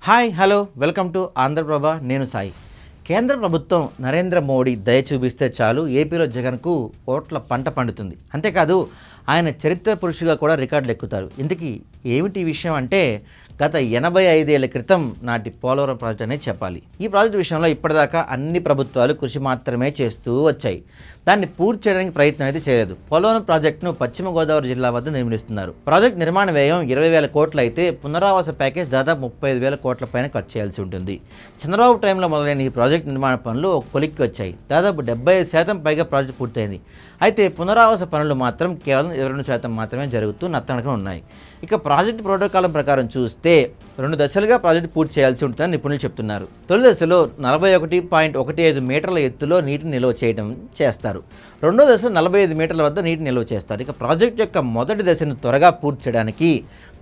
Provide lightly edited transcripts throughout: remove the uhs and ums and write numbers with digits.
Hi hello welcome to Andhra Prabha. నేను సాయి. కేంద్ర ప్రభుత్వం నరేంద్ర మోడీ దయ చూపిస్తే చాలు ఏపీలో జగన్కు ఓట్ల పంట పండుతుంది. అంతేకాదు ఆయన చరిత్ర పురుషుగా కూడా రికార్డులు ఎక్కుతారు. ఇందుకీ ఏమిటి విషయం అంటే గత 85 ఏళ్ల క్రితం నాటి పోలవరం ప్రాజెక్ట్ అనేది చెప్పాలి. ఈ ప్రాజెక్టు విషయంలో ఇప్పటిదాకా అన్ని ప్రభుత్వాలు కృషి మాత్రమే చేస్తూ వచ్చాయి. దాన్ని పూర్తి చేయడానికి ప్రయత్నం అయితే చేయలేదు. పోలవరం ప్రాజెక్టును పశ్చిమ గోదావరి జిల్లా వద్ద నిర్మిస్తున్నారు. ప్రాజెక్ట్ నిర్మాణ వ్యయం 20,000 కోట్లు అయితే పునరావాస ప్యాకేజ్ దాదాపు 35,000 కోట్ల పైన ఖర్చు చేయాల్సి ఉంటుంది. చంద్రబాబు టైంలో మొదలైన ఈ ప్రాజెక్ట్ నిర్మాణ పనులు ఒక కొలిక్కి వచ్చాయి. దాదాపు 75% పైగా ప్రాజెక్టు పూర్తయింది. అయితే పునరావాస పనులు మాత్రం కేవలం 22% మాత్రమే జరుగుతూ నత్తనడకన ఉన్నాయి. ఇక ప్రాజెక్టు ప్రోటోకాలం ప్రకారం చూస్తే 2 దశలుగా ప్రాజెక్టు పూర్తి చేయాల్సి ఉంటుందని నిపుణులు చెప్తున్నారు. తొలి దశలో 41.15 మీటర్ల ఎత్తులో నీటిని నిల్వ చేయడం చేస్తారు. రెండో దశలో 45 మీటర్ల వద్ద నీటిని నిల్వ చేస్తారు. ఇక ప్రాజెక్టు యొక్క మొదటి దశను త్వరగా పూర్తి చేయడానికి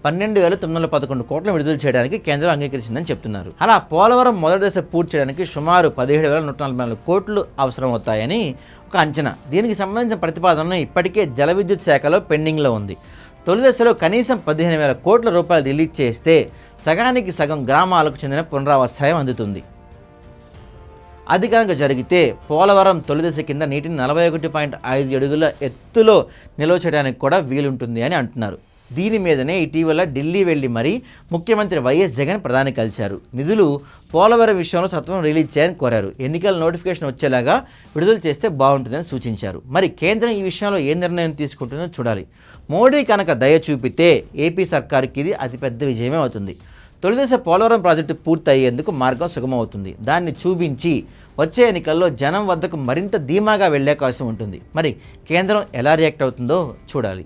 12,911 కోట్లను విడుదల చేయడానికి కేంద్రం అంగీకరించిందని చెప్తున్నారు. అలా పోలవరం మొదటి దశ పూర్తి చేయడానికి సుమారు 17,144 కోట్లు అవసరమవుతాయని ఒక అంచనా. దీనికి సంబంధించిన ప్రతిపాదన ఇప్పటికే జల విద్యుత్ శాఖలో పెండింగ్లో ఉంది. తొలి దశలో కనీసం 15,000 కోట్ల రూపాయలు రిలీజ్ చేస్తే సగానికి సగం గ్రామాలకు చెందిన పునరావాస సాయం అందుతుంది. అధికంగా జరిగితే పోలవరం తొలి దశ కింద నీటిని 41.5 అడుగుల ఎత్తులో నిల్వ చేయడానికి కూడా వీలుంటుంది అని అంటున్నారు. దీని మీదనే ఇటీవల ఢిల్లీ వెళ్లి మరీ ముఖ్యమంత్రి వైఎస్ జగన్ ప్రధాని కలిశారు. నిధులు పోలవరం విషయంలో సత్వరం రిలీజ్ చేయాలని కోరారు. ఎన్నికల నోటిఫికేషన్ వచ్చేలాగా విడుదల చేస్తే బాగుంటుందని సూచించారు. మరి కేంద్రం ఈ విషయంలో ఏ నిర్ణయం తీసుకుంటుందో చూడాలి. మోడీ కనుక దయ చూపితే ఏపీ సర్కారుకి ఇది అతిపెద్ద విజయమే అవుతుంది. తొలిదశ పోలవరం ప్రాజెక్టు పూర్తి అయ్యేందుకు మార్గం సుగమవుతుంది. దాన్ని చూపించి వచ్చే ఎన్నికల్లో జనం వద్దకు మరింత ధీమాగా వెళ్లే అవకాశం ఉంటుంది. మరి కేంద్రం ఎలా రియాక్ట్ అవుతుందో చూడాలి.